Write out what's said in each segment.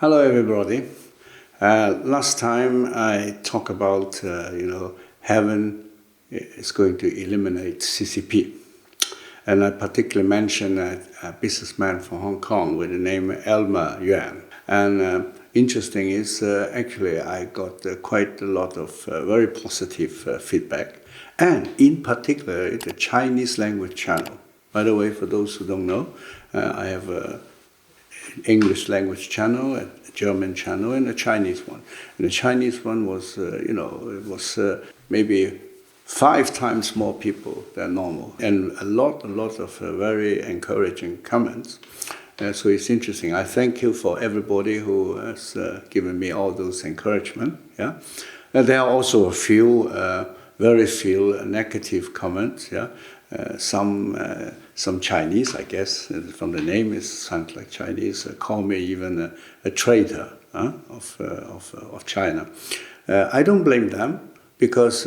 Hello, everybody. Last time I talked about, heaven is going to eliminate CCP. And I particularly mentioned a businessman from Hong Kong with the name Elmer Yuan. And interesting is, actually, I got quite a lot of very positive feedback. And in particular, the Chinese language channel. By the way, for those who don't know, I have a English language channel, a German channel, and a Chinese one. And the Chinese one was, it was maybe 5 times more people than normal, and a lot of very encouraging comments. So it's interesting. I thank you for everybody who has given me all those encouragement. Yeah, and there are also a few, very few negative comments. Yeah. Some Chinese, I guess, from the name it sounds like Chinese, call me even a traitor of China. I don't blame them because,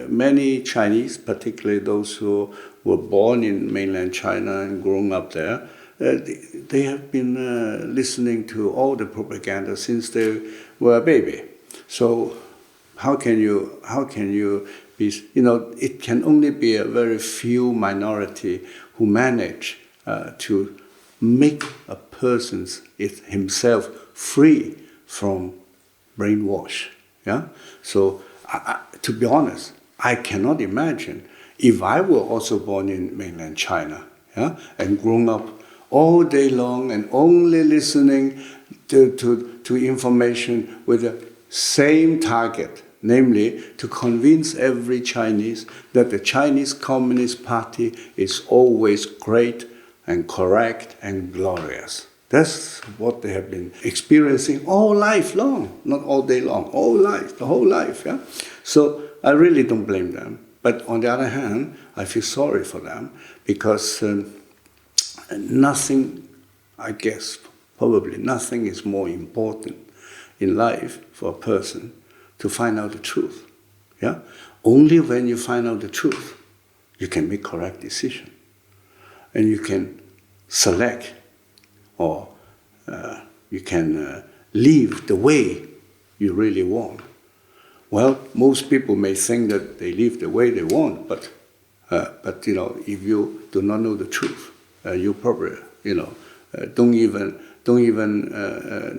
many Chinese, particularly those who were born in mainland China and grown up there, they have been listening to all the propaganda since they were a baby. So how can you be, it can only be a very few minority who manage to make a person himself free from brainwash. Yeah. So to be honest, I cannot imagine if I were also born in mainland China, yeah, and grown up all day long and only listening to information with the same target, namely to convince every Chinese that the Chinese Communist Party is always great and correct and glorious. That's what they have been experiencing all life long, not all day long, all life, the whole life. Yeah? So I really don't blame them. But on the other hand, I feel sorry for them because nothing, I guess, probably nothing is more important in life for a person to find out the truth. Yeah? Only when you find out the truth, you can make correct decision. And you can select or you can live the way you really want. Well, most people may think that they live the way they want, but if you do not know the truth, you probably don't even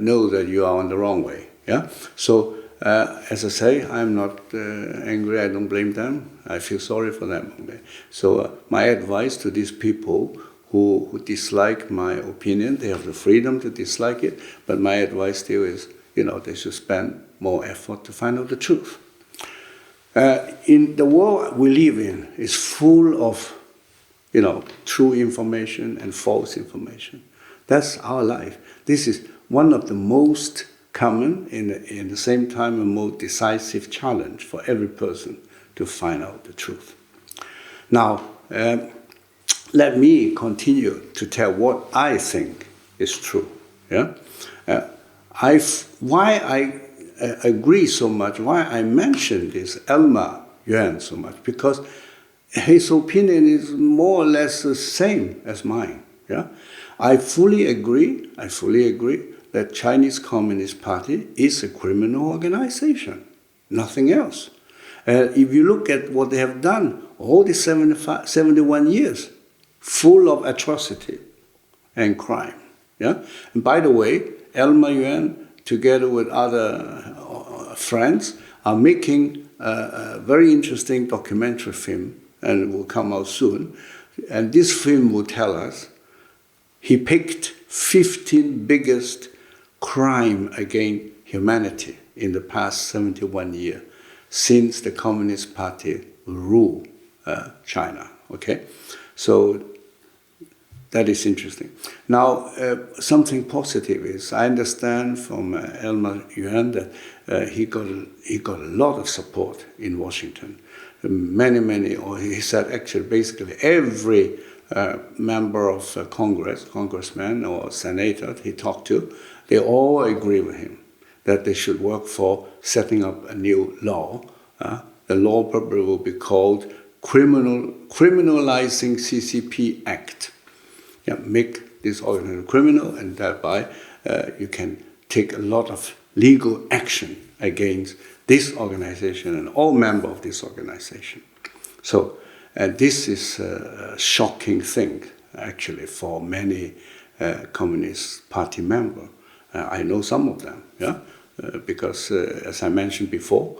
know that you are on the wrong way. Yeah. So as I say, I'm not angry. I don't blame them. I feel sorry for them only. So my advice to these people who dislike my opinion, they have the freedom to dislike it, but my advice still is, they should spend more effort to find out the truth. In the world we live in is full of, true information and false information. That's our life. This is one of the most common, in the same time, a more decisive challenge for every person to find out the truth. Now, let me continue to tell what I think is true. Yeah, why I agree so much, why I mention this Elmer Yuan so much, because his opinion is more or less the same as mine. Yeah, I fully agree that Chinese Communist Party is a criminal organization, nothing else. If you look at what they have done, all the 71 years, full of atrocity and crime. Yeah? And by the way, Elmer Yuan, together with other friends, are making a very interesting documentary film, and it will come out soon. And this film will tell us he picked 15 biggest crime against humanity in the past 71 years since the Communist Party ruled China. Okay, so that is interesting. Now, something positive is I understand from Elmer Yuan that he got a lot of support in Washington. Many, or he said actually basically every member of congressman or senator he talked to, they all agree with him that they should work for setting up a new law. The law probably will be called Criminalizing CCP Act. Yeah, make this organization criminal and thereby you can take a lot of legal action against this organization and all members of this organization. So this is a shocking thing, actually, for many Communist Party members. I know some of them, yeah, because as I mentioned before,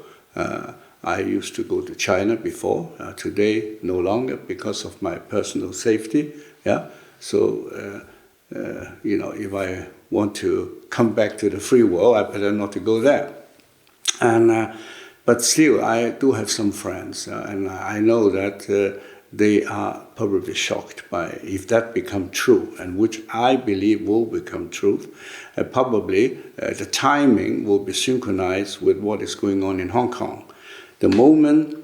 I used to go to China before. Today, no longer because of my personal safety. Yeah, so if I want to come back to the free world, I better not to go there. But still, I do have some friends, and I know that they are probably shocked by if that become true, and which I believe will become true. Probably the timing will be synchronized with what is going on in Hong Kong. The moment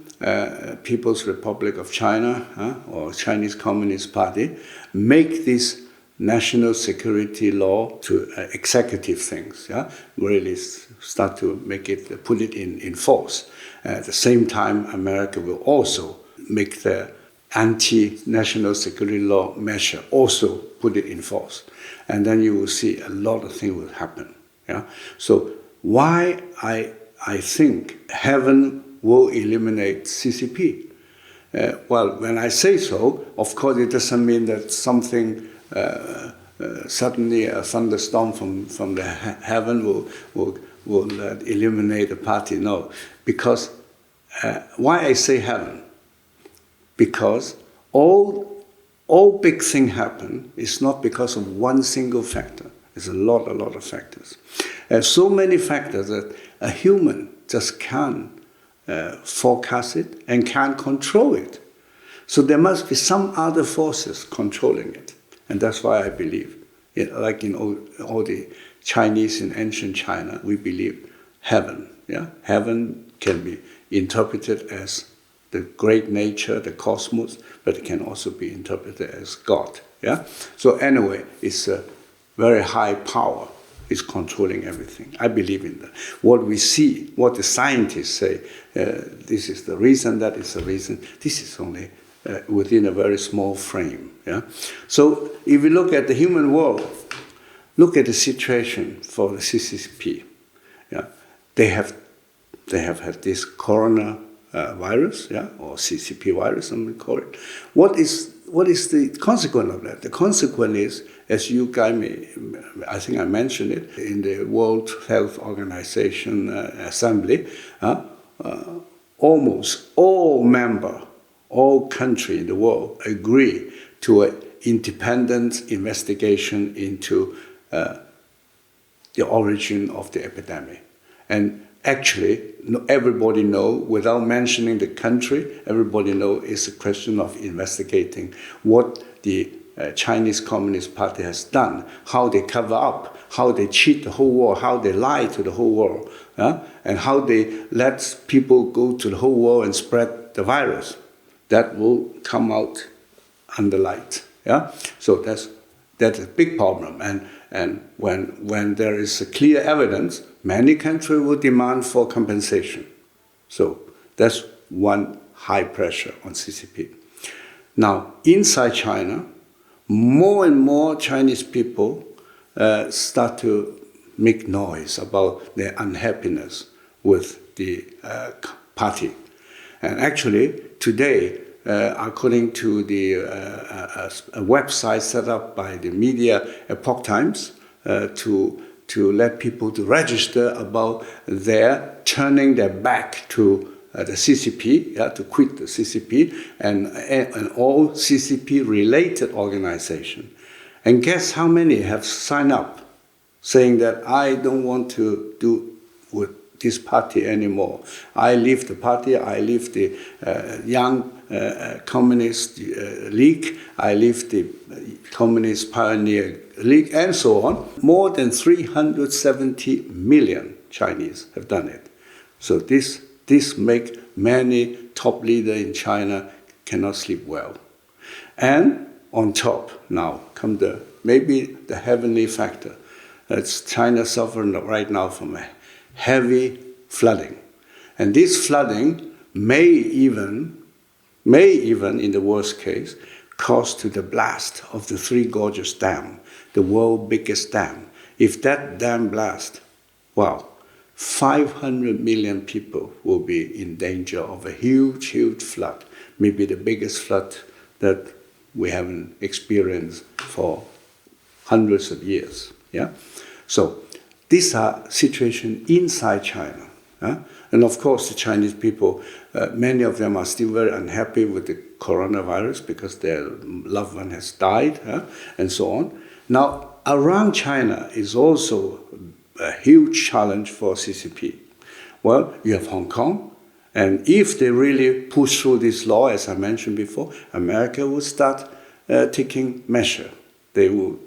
People's Republic of China or Chinese Communist Party make this national security law to executive things, yeah, really start to make it, put it in force. At the same time, America will also make the anti-national security law measure also put it in force. And then you will see a lot of things will happen. Yeah? So why I think heaven will eliminate CCP? Well, when I say so, of course it doesn't mean that something suddenly a thunderstorm from the heaven will eliminate the party. No, because why I say heaven? Because all big things happen is not because of one single factor. It's a lot of factors. So many factors that a human just can't forecast it and can't control it. So there must be some other forces controlling it. And that's why I believe, like in all the Chinese in ancient China, we believe heaven. Yeah? Heaven can be interpreted as the great nature, the cosmos, but it can also be interpreted as God. Yeah? So anyway, it's a very high power is controlling everything. I believe in that. What we see, what the scientists say, this is the reason, that is the reason, this is only within a very small frame. Yeah? So if you look at the human world, look at the situation for the CCP. Yeah? They have had this corona virus, yeah, or CCP virus, some would call it. What is the consequence of that? The consequence is, as you guys may, I think I mentioned it, in the World Health Organization Assembly, almost all countries in the world agree to an independent investigation into the origin of the epidemic. And actually, everybody knows, without mentioning the country, everybody knows it's a question of investigating what the Chinese Communist Party has done, how they cover up, how they cheat the whole world, how they lie to the whole world, and how they let people go to the whole world and spread the virus. That will come out under light. Yeah? So that's a big problem. And when there is a clear evidence, many countries will demand for compensation. So that's one high pressure on CCP. Now, inside China, more and more Chinese people start to make noise about their unhappiness with the party. And actually, today, according to the a website set up by the media Epoch Times to let people to register about their turning their back to the CCP, yeah, to quit the CCP and all CCP-related organizations. And guess how many have signed up saying that I don't want to do with this party anymore. I leave the party, I leave the Young Communist League, I leave the Communist Pioneer League, and so on. More than 370 million Chinese have done it. So this makes many top leaders in China cannot sleep well. And on top now come maybe the heavenly factor. That's China suffering right now from a heavy flooding. And this flooding may even, in the worst case, cause to the blast of the Three Gorges Dam, the world's biggest dam. if that dam blasts, wow, 500 million people will be in danger of a huge, huge flood, maybe the biggest flood that we haven't experienced for hundreds of years. Yeah? So these are situations inside China. And of course, the Chinese people, many of them are still very unhappy with the coronavirus because their loved one has died, and so on. Now, around China is also a huge challenge for CCP. Well, you have Hong Kong, and if they really push through this law, as I mentioned before, America will start taking measure. They will,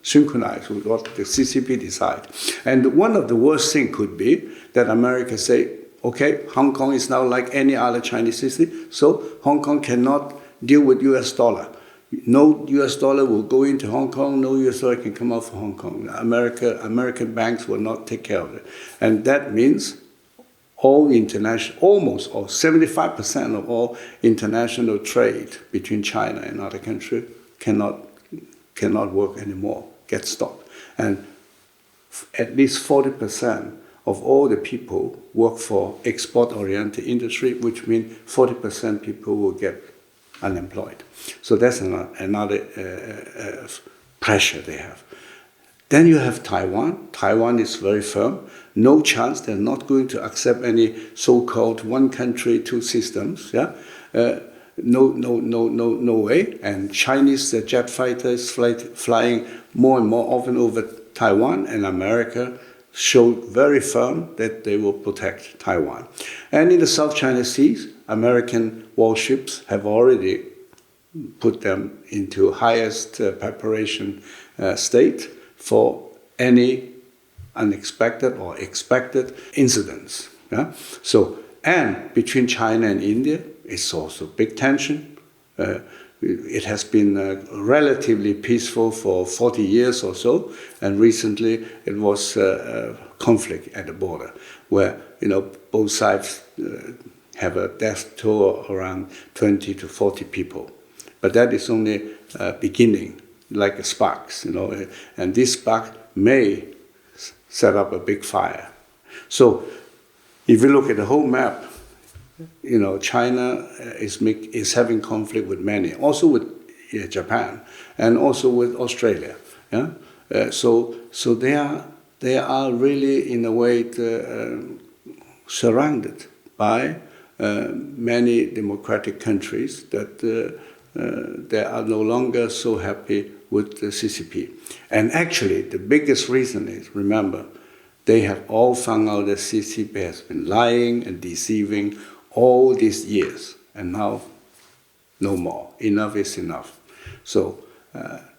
synchronize with what the CCP decide. And one of the worst things could be that America say, okay, Hong Kong is now like any other Chinese city, so Hong Kong cannot deal with US dollar. No US dollar will go into Hong Kong, no US dollar can come out from Hong Kong. American banks will not take care of it. And that means all international, almost all, 75% of all international trade between China and other countries cannot work anymore, get stopped. And at least 40% of all the people work for export-oriented industry, which means 40% people will get unemployed. So that's another pressure they have. Then you have Taiwan. Taiwan is very firm. No chance. They're not going to accept any so-called one country, two systems. Yeah, no way. And Chinese jet fighters flying more and more often over Taiwan, and America showed very firm that they will protect Taiwan. And in the South China Seas, American warships have already put them into highest preparation state for any unexpected or expected incidents. Yeah? So, and between China and India, it's also big tension. It has been relatively peaceful for 40 years or so, and recently it was conflict at the border, where both sides have a death toll around 20 to 40 people. But that is only beginning, like a sparks, and this spark may set up a big fire. So, if you look at the whole map, China is having conflict with many, also with Japan, and also with Australia. Yeah, so they are really in a way surrounded by many democratic countries that they are no longer so happy with the CCP. And actually, the biggest reason is, remember, they have all found out that CCP has been lying and deceiving all these years, and now no more. Enough is enough. So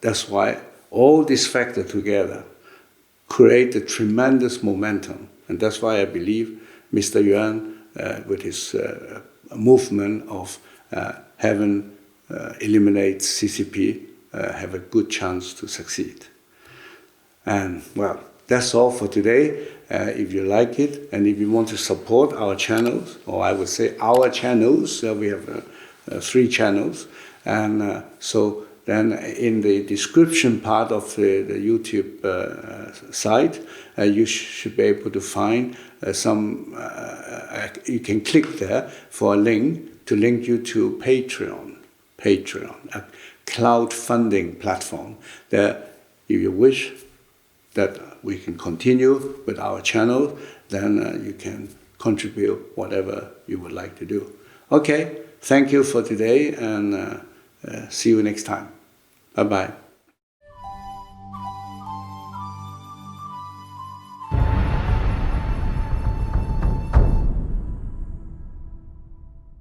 that's why all these factors together create a tremendous momentum, and that's why I believe Mr. Yuan, with his movement of having eliminate CCP, have a good chance to succeed. And well, that's all for today. If you like it, and if you want to support our channels, or I would say our channels, we have 3 channels, and so then in the description part of the YouTube site, you should be able to find you can click there for a link to link you to Patreon, a crowdfunding platform, that if you wish that we can continue with our channel, then you can contribute whatever you would like to do. Okay, thank you for today, and see you next time. Bye-bye.